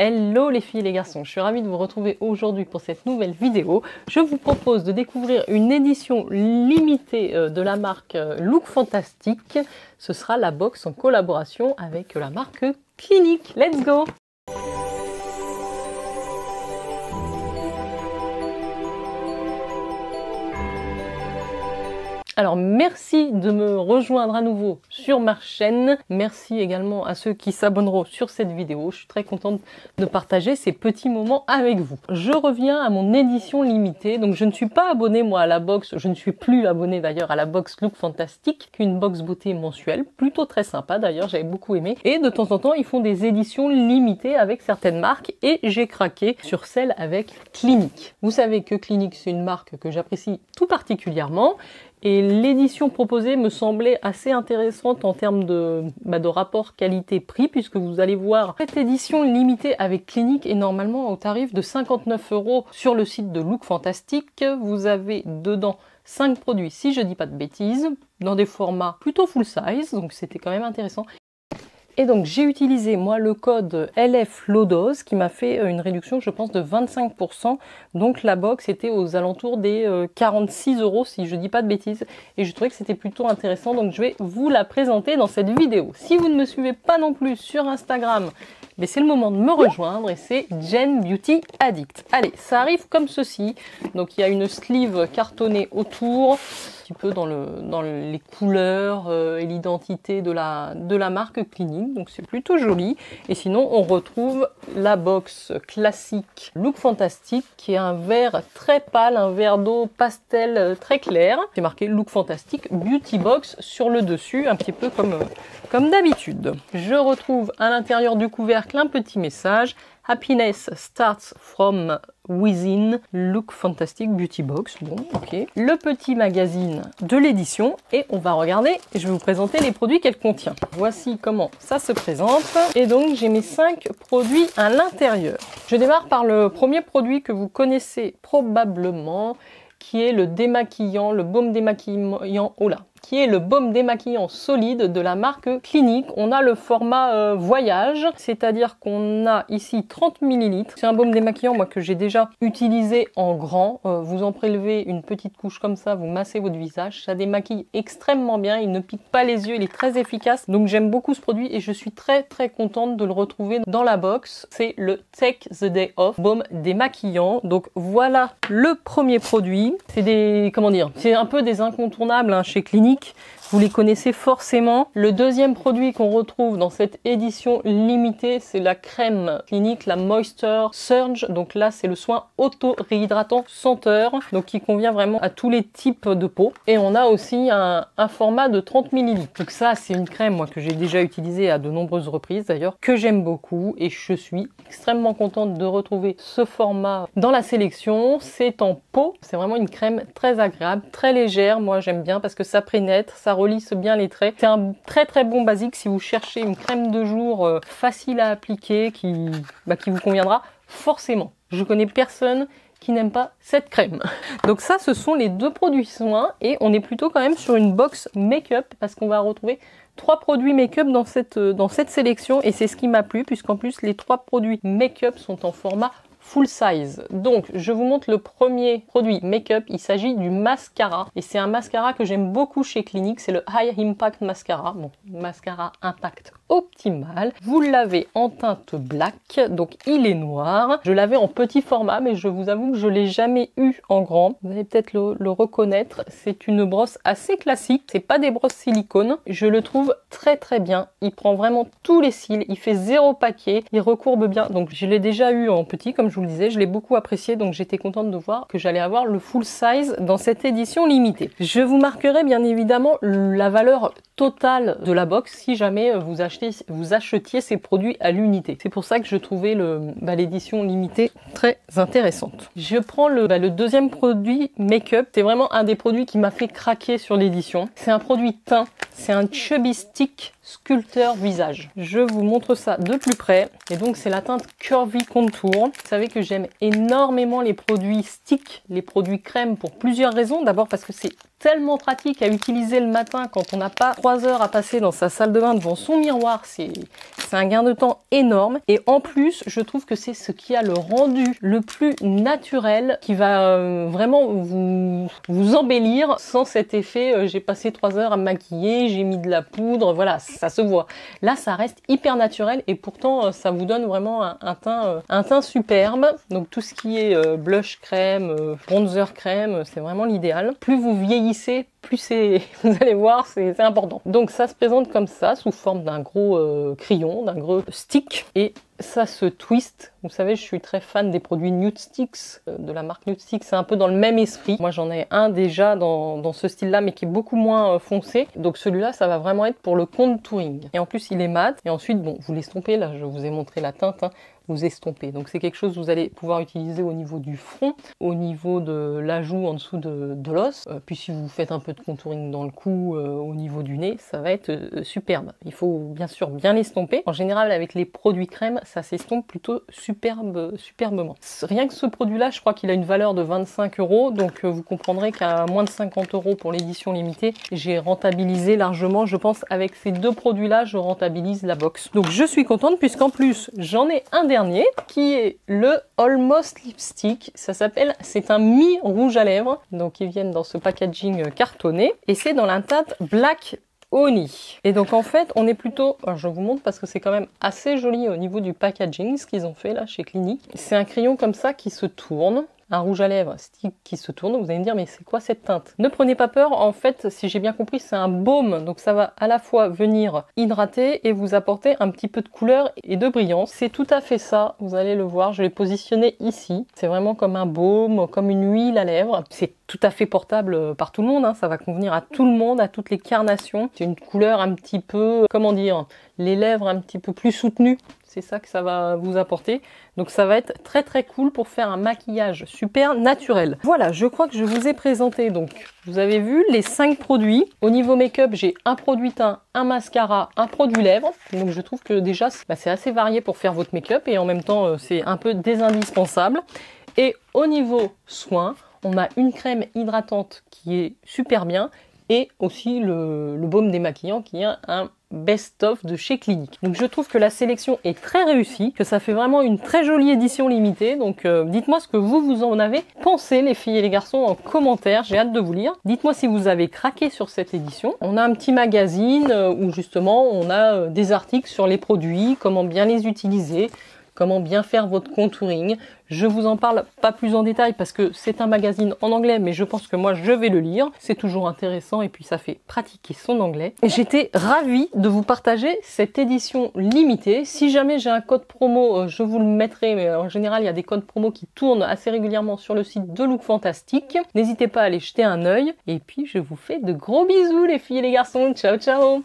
Hello les filles et les garçons, je suis ravie de vous retrouver aujourd'hui pour cette nouvelle vidéo. Je vous propose de découvrir une édition limitée de la marque Look Fantastic. Ce sera la box en collaboration avec la marque Clinique. Let's go! Alors merci de me rejoindre à nouveau sur ma chaîne. Merci également à ceux qui s'abonneront sur cette vidéo. Je suis très contente de partager ces petits moments avec vous. Je reviens à mon édition limitée. Donc je ne suis pas abonnée moi à la box. Je ne suis plus abonnée d'ailleurs à la box Look Fantastic, qu'une box beauté mensuelle. Plutôt très sympa d'ailleurs, j'avais beaucoup aimé. Et de temps en temps, ils font des éditions limitées avec certaines marques. Et j'ai craqué sur celle avec Clinique. Vous savez que Clinique, c'est une marque que j'apprécie tout particulièrement. Et l'édition proposée me semblait assez intéressante en termes de rapport qualité-prix, puisque vous allez voir, cette édition limitée avec Clinique est normalement au tarif de 59 € sur le site de Look Fantastic. Vous avez dedans 5 produits, si je dis pas de bêtises, dans des formats plutôt full size, donc c'était quand même intéressant. Et donc j'ai utilisé moi le code LF Lodose qui m'a fait une réduction je pense de 25%. Donc la box était aux alentours des 46 € si je dis pas de bêtises. Et je trouvais que c'était plutôt intéressant, donc je vais vous la présenter dans cette vidéo. Si vous ne me suivez pas non plus sur Instagram, mais c'est le moment de me rejoindre et c'est Jen Beauty Addict. Allez, ça arrive comme ceci. Donc il y a une sleeve cartonnée autour, un petit peu dans les couleurs et l'identité de la marque Clinique. Donc c'est plutôt joli. Et sinon on retrouve la box classique Look Fantastic qui est un vert très pâle, un vert d'eau pastel très clair. C'est marqué Look Fantastic Beauty Box sur le dessus, un petit peu comme d'habitude. Je retrouve à l'intérieur du couvercle un petit message. Happiness starts from within, Look Fantastic Beauty Box. Bon, ok. Le petit magazine de l'édition et on va regarder et je vais vous présenter les produits qu'elle contient. Voici comment ça se présente. Et donc, j'ai mes 5 produits à l'intérieur. Je démarre par le premier produit que vous connaissez probablement, qui est le démaquillant, le baume démaquillant, qui est le baume démaquillant solide de la marque Clinique. On a le format voyage, c'est-à-dire qu'on a ici 30 ml. C'est un baume démaquillant moi que j'ai déjà utilisé en grand. Vous en prélevez une petite couche comme ça, vous massez votre visage. Ça démaquille extrêmement bien, il ne pique pas les yeux, il est très efficace. Donc j'aime beaucoup ce produit et je suis très contente de le retrouver dans la box. C'est le Take the Day Off baume démaquillant. Donc voilà le premier produit. C'est c'est un peu des incontournables hein, chez Clinique. Vous les connaissez forcément. Le deuxième produit qu'on retrouve dans cette édition limitée, c'est la crème Clinique, la Moisture Surge. Donc là, c'est le soin auto-réhydratant senteur, donc qui convient vraiment à tous les types de peau. Et on a aussi un format de 30 ml. Donc ça, c'est une crème moi que j'ai déjà utilisée à de nombreuses reprises d'ailleurs, que j'aime beaucoup et je suis extrêmement contente de retrouver ce format dans la sélection. C'est en peau. C'est vraiment une crème très agréable, très légère. Moi, j'aime bien parce que ça pénètre, ça relisse bien les traits. C'est un très bon basique si vous cherchez une crème de jour facile à appliquer qui vous conviendra forcément. Je connais personne qui n'aime pas cette crème. Donc ça, ce sont les 2 produits soins et on est plutôt quand même sur une box make-up parce qu'on va retrouver 3 produits make-up dans cette sélection et c'est ce qui m'a plu puisqu'en plus les 3 produits make-up sont en format full size. Donc je vous montre le premier produit make-up, il s'agit du mascara et c'est un mascara que j'aime beaucoup chez Clinique, c'est le High Impact Mascara, bon, mascara impact optimal. Vous l'avez en teinte black, donc il est noir. Je l'avais en petit format mais je vous avoue que je l'ai jamais eu en grand. Vous allez peut-être le reconnaître, c'est une brosse assez classique, c'est pas des brosses silicone. Je le trouve très bien, il prend vraiment tous les cils, il fait 0 paquet, il recourbe bien, donc je l'ai déjà eu en petit comme je vous le disais, je l'ai beaucoup apprécié donc j'étais contente de voir que j'allais avoir le full size dans cette édition limitée. Je vous marquerai bien évidemment la valeur totale de la box si jamais vous achetiez ces produits à l'unité. C'est pour ça que je trouvais l'édition limitée très intéressante. Je prends le deuxième produit make-up. C'est vraiment un des produits qui m'a fait craquer sur l'édition. C'est un produit teint. C'est un Chubby Stick Sculpteur Visage. Je vous montre ça de plus près. Et donc c'est la teinte Curvy Contour. Vous savez que j'aime énormément les produits stick, les produits crème pour plusieurs raisons. D'abord parce que c'est tellement pratique à utiliser le matin quand on n'a pas 3 heures à passer dans sa salle de bain devant son miroir. C'est un gain de temps énorme. Et en plus, je trouve que c'est ce qui a le rendu le plus naturel, qui va vraiment vous embellir sans cet effet j'ai passé 3 heures à me maquiller, j'ai mis de la poudre, voilà, ça se voit. Là, ça reste hyper naturel et pourtant, ça vous donne vraiment un teint superbe. Donc tout ce qui est blush crème, bronzer crème, c'est vraiment l'idéal. Plus vous vieillissez, plus vous allez voir, c'est important. Donc ça se présente comme ça, sous forme d'un gros crayon, d'un gros stick, et ça se twist. Vous savez, je suis très fan des produits Nude Sticks, de la marque Nude Sticks, c'est un peu dans le même esprit. Moi j'en ai un déjà dans ce style-là, mais qui est beaucoup moins foncé. Donc celui-là, ça va vraiment être pour le contouring. Et en plus, il est mat. Et ensuite, bon, vous l'estompez, là je vous ai montré la teinte, hein. Vous estompez. Donc c'est quelque chose que vous allez pouvoir utiliser au niveau du front, au niveau de la joue en dessous de l'os. Puis si vous faites un peu de contouring dans le cou, au niveau du nez, ça va être superbe. Il faut bien sûr bien l'estomper. En général, avec les produits crème, ça s'estompe plutôt superbement. Rien que ce produit-là, je crois qu'il a une valeur de 25 €. Donc vous comprendrez qu'à moins de 50 € pour l'édition limitée, j'ai rentabilisé largement. Je pense avec ces deux produits-là, je rentabilise la box. Donc je suis contente puisqu'en plus, j'en ai un dernier qui est le Almost Lipstick. Ça s'appelle, c'est un mi-rouge à lèvres. Donc ils viennent dans ce packaging cartonné et c'est dans la teinte Black Honey. Et donc en fait, on est plutôt, alors je vous montre parce que c'est quand même assez joli au niveau du packaging, ce qu'ils ont fait là chez Clinique. C'est un crayon comme ça qui se tourne. Un rouge à lèvres stick qui se tourne. Vous allez me dire, mais c'est quoi cette teinte? Ne prenez pas peur, en fait, si j'ai bien compris, c'est un baume. Donc ça va à la fois venir hydrater et vous apporter un petit peu de couleur et de brillance. C'est tout à fait ça, vous allez le voir, je l'ai positionné ici. C'est vraiment comme un baume, comme une huile à lèvres. C'est tout à fait portable par tout le monde, hein. Ça va convenir à tout le monde, à toutes les carnations. C'est une couleur un petit peu, comment dire, les lèvres un petit peu plus soutenues. C'est ça que ça va vous apporter. Donc ça va être très très cool pour faire un maquillage super naturel. Voilà, je crois que je vous ai présenté, donc vous avez vu les 5 produits. Au niveau make-up, j'ai un produit teint, un mascara, un produit lèvres. Donc je trouve que déjà c'est assez varié pour faire votre make-up et en même temps c'est un peu des indispensables. Et au niveau soins, on a une crème hydratante qui est super bien et aussi le baume démaquillant qui est un best-of de chez Clinique. Donc je trouve que la sélection est très réussie, que ça fait vraiment une très jolie édition limitée. Donc dites-moi ce que vous en avez pensé, les filles et les garçons, en commentaire. J'ai hâte de vous lire. Dites-moi si vous avez craqué sur cette édition. On a un petit magazine où justement on a des articles sur les produits, comment bien les utiliser, comment bien faire votre contouring. Je vous en parle pas plus en détail parce que c'est un magazine en anglais, mais je pense que moi je vais le lire. C'est toujours intéressant et puis ça fait pratiquer son anglais. J'étais ravie de vous partager cette édition limitée. Si jamais j'ai un code promo, je vous le mettrai, mais en général il y a des codes promo qui tournent assez régulièrement sur le site de Look Fantastique. N'hésitez pas à aller jeter un œil et puis je vous fais de gros bisous les filles et les garçons. Ciao ciao!